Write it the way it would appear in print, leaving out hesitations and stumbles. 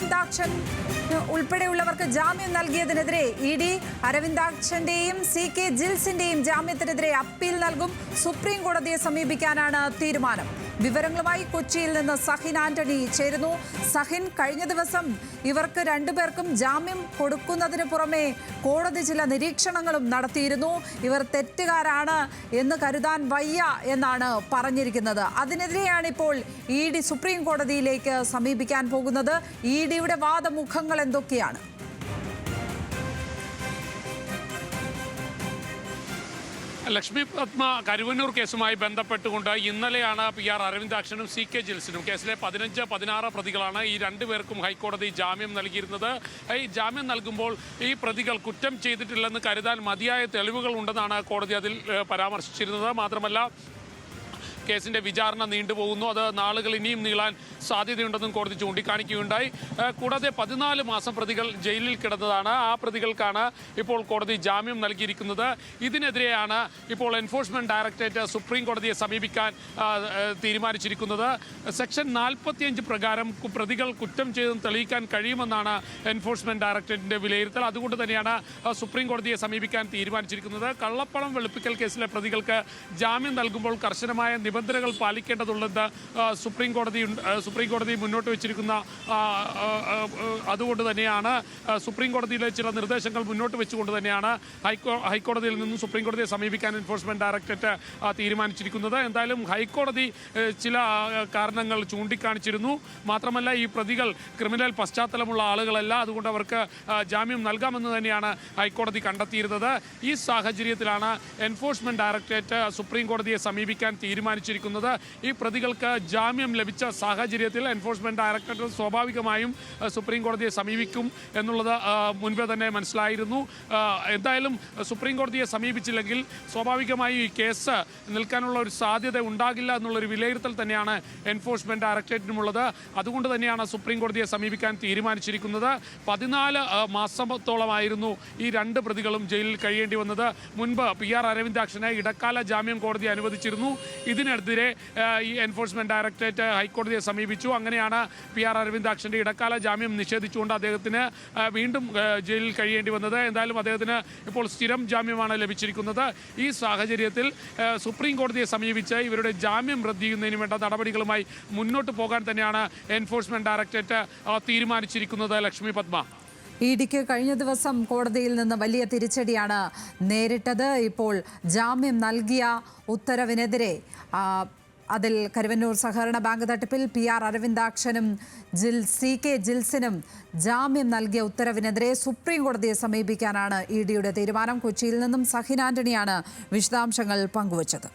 അരവിന്ദാക്ഷൻ ഉൾപ്പെടെയുള്ളവർക്ക് ജാമ്യം നൽകിയതിനെതിരെ ED. അരവിന്ദാക്ഷന്റെയും CK ജിൽസിന്റെയും ജാമ്യത്തിനെതിരെ appeal നൽകും. Supreme കോടതിയെ സമീപിക്കാനാണ് തീരുമാനം. വിവരങ്ങളുമായി കൊച്ചിയിൽ നിന്ന് സഹിൻ ആന്റണി ചേരുന്നു. സഹിൻ, കഴിഞ്ഞ ദിവസം ഇവർക്ക് രണ്ടുപേർക്കും ജാമ്യം കൊടുക്കുന്നതിന് പുറമെ കോടതി ചില നിരീക്ഷണങ്ങളും നടത്തിയിരുന്നു. ഇവർ തെറ്റുകാരാണ് എന്ന് കരുതാൻ വയ്യ എന്നാണ് പറഞ്ഞിരിക്കുന്നത്. അതിനെതിരെയാണ് ഇപ്പോൾ ഇ.ഡി. സുപ്രീം കോടതിയിലേക്ക് സമീപിക്കാൻ പോകുന്നത്. ഇ.ഡിയുടെ വാദമുഖങ്ങൾ എന്തൊക്കെയാണ്? ലക്ഷ്മി പത്മ കരുവന്നൂർ കേസുമായി ബന്ധപ്പെട്ടുകൊണ്ട് ഇന്നലെയാണ് PR അരവിന്ദാക്ഷനും CK ജിൽസിനും കേസിലെ 15, 16 പ്രതികളാണ്. ഈ രണ്ടുപേർക്കും ഹൈക്കോടതി ജാമ്യം നൽകിയിരുന്നത്. ഈ ജാമ്യം നൽകുമ്പോൾ ഈ പ്രതികൾ കുറ്റം ചെയ്തിട്ടില്ലെന്ന് കരുതാൻ മതിയായ തെളിവുകൾ ഉണ്ടെന്നാണ് കോടതി അതിൽ പരാമർശിച്ചിരുന്നത്. മാത്രമല്ല, കേസിന്റെ വിചാരണ നീണ്ടുപോകുന്നു. അത് നാളുകൾ ഇനിയും നീളാൻ സാധ്യതയുണ്ടെന്നും കോടതി ചൂണ്ടിക്കാണിക്കുകയുണ്ടായി. കൂടാതെ 14 മാസം പ്രതികൾ ജയിലിൽ കിടന്നതാണ്. ആ പ്രതികൾക്കാണ് ഇപ്പോൾ കോടതി ജാമ്യം നൽകിയിരിക്കുന്നത്. ഇതിനെതിരെയാണ് ഇപ്പോൾ എൻഫോഴ്സ്മെന്റ് ഡയറക്ടറേറ്റ് സുപ്രീം കോടതിയെ സമീപിക്കാൻ തീരുമാനിച്ചിരിക്കുന്നത്. സെക്ഷൻ 45 പ്രകാരം പ്രതികൾ കുറ്റം ചെയ്തെന്ന് തെളിയിക്കാൻ കഴിയുമെന്നാണ് എൻഫോഴ്സ്മെന്റ് ഡയറക്ടറേറ്റിന്റെ വിലയിരുത്തൽ. അതുകൊണ്ട് തന്നെയാണ് സുപ്രീം കോടതിയെ സമീപിക്കാൻ തീരുമാനിച്ചിരിക്കുന്നത്. കള്ളപ്പണം വെളുപ്പിക്കൽ കേസിലെ പ്രതികൾക്ക് ജാമ്യം നൽകുമ്പോൾ കർശനമായ നിബന്ധനകൾ പാലിക്കേണ്ടതുള്ളത് സുപ്രീം കോടതി മുന്നോട്ട് വെച്ചിരിക്കുന്ന അതുകൊണ്ട് തന്നെയാണ് സുപ്രീം കോടതിയിലെ ചില നിർദ്ദേശങ്ങൾ മുന്നോട്ട് വെച്ചുകൊണ്ട് തന്നെയാണ് ഹൈക്കോടതിയിൽ നിന്നും സുപ്രീം കോടതിയെ സമീപിക്കാൻ എൻഫോഴ്സ്മെന്റ് ഡയറക്ടറേറ്റ് തീരുമാനിച്ചിരിക്കുന്നത്. എന്തായാലും ഹൈക്കോടതി ചില കാരണങ്ങൾ ചൂണ്ടിക്കാണിച്ചിരുന്നു. മാത്രമല്ല, ഈ പ്രതികൾ ക്രിമിനൽ പശ്ചാത്തലമുള്ള ആളുകളല്ല, അതുകൊണ്ട് അവർക്ക് ജാമ്യം നൽകാമെന്ന് തന്നെയാണ് ഹൈക്കോടതി കണ്ടെത്തിയിരുന്നത്. ഈ സാഹചര്യത്തിലാണ് എൻഫോഴ്സ്മെന്റ് ഡയറക്ടറേറ്റ് സുപ്രീം കോടതിയെ സമീപിക്കാൻ തീരുമാനിച്ചിരിക്കുന്നത്. ഈ പ്രതികൾക്ക് ജാമ്യം ലഭിച്ച സാഹചര്യത്തിൽ എൻഫോഴ്സ്മെന്റ് ഡയറക്ടറേറ്റ് സ്വാഭാവികമായും സുപ്രീം കോടതിയെ സമീപിക്കും എന്നുള്ളത് മുൻപേ തന്നെ മനസ്സിലായിരുന്നു. എന്തായാലും സുപ്രീം കോടതിയെ സമീപിച്ചില്ലെങ്കിൽ സ്വാഭാവികമായും ഈ കേസ് നിൽക്കാനുള്ള ഒരു സാധ്യത ഉണ്ടാകില്ല എന്നുള്ളൊരു വിലയിരുത്തൽ തന്നെയാണ് എൻഫോഴ്സ്മെന്റ് ഡയറക്ടറേറ്റിനുമുള്ളത്. അതുകൊണ്ട് തന്നെയാണ് സുപ്രീം കോടതിയെ സമീപിക്കാൻ തീരുമാനിച്ചിരിക്കുന്നത്. 14 മാസത്തോളമായിരുന്നു ഈ രണ്ട് പ്രതികളും ജയിലിൽ കഴിയേണ്ടി വന്നത്. മുൻപ് PR അരവിന്ദാക്ഷന് ഇടക്കാല ജാമ്യം കോടതി അനുവദിച്ചിരുന്നു. ഇതിനെതിരെ ഈ എൻഫോഴ്സ്മെന്റ് ഡയറക്ടറേറ്റ് ഹൈക്കോടതിയെ സമീപിച്ചു. അങ്ങനെയാണ് PR അരവിന്ദാക്ഷന്റെ ഇടക്കാല ജാമ്യം നിഷേധിച്ചുകൊണ്ട് അദ്ദേഹത്തിന് വീണ്ടും ജയിലിൽ കഴിയേണ്ടി വന്നത്. എന്തായാലും അദ്ദേഹത്തിന് ഇപ്പോൾ സ്ഥിരം ജാമ്യമാണ് ലഭിച്ചിരിക്കുന്നത്. ഈ സാഹചര്യത്തിൽ സുപ്രീം കോടതിയെ സമീപിച്ച് ഇവരുടെ ജാമ്യം റദ്ദ് ചെയ്യുന്നതിന് വേണ്ട നടപടികളുമായി മുന്നോട്ട് പോകാൻ തന്നെയാണ് എൻഫോഴ്സ്മെന്റ് ഡയറക്ടറേറ്റ് തീരുമാനിച്ചിരിക്കുന്നത്. ലക്ഷ്മി പത്മ, ഇ.ഡിക്ക് കഴിഞ്ഞ ദിവസം കോടതിയിൽ നിന്ന് വലിയ തിരിച്ചടിയാണ് നേരിട്ടത്. ഇപ്പോൾ ജാമ്യം നൽകിയ ഉത്തരവിനെതിരെ അതിൽ കരുവന്നൂർ സഹകരണ ബാങ്ക് തട്ടിപ്പിൽ PR അരവിന്ദാക്ഷനും CK ജിൽസിനും ജാമ്യം നൽകിയ ഉത്തരവിനെതിരെ സുപ്രീം കോടതിയെ സമീപിക്കാനാണ് ഇ.ഡിയുടെ തീരുമാനം. കൊച്ചിയിൽ നിന്നും സഹിൻ ആന്റണിയാണ് വിശദാംശങ്ങൾ പങ്കുവച്ചത്.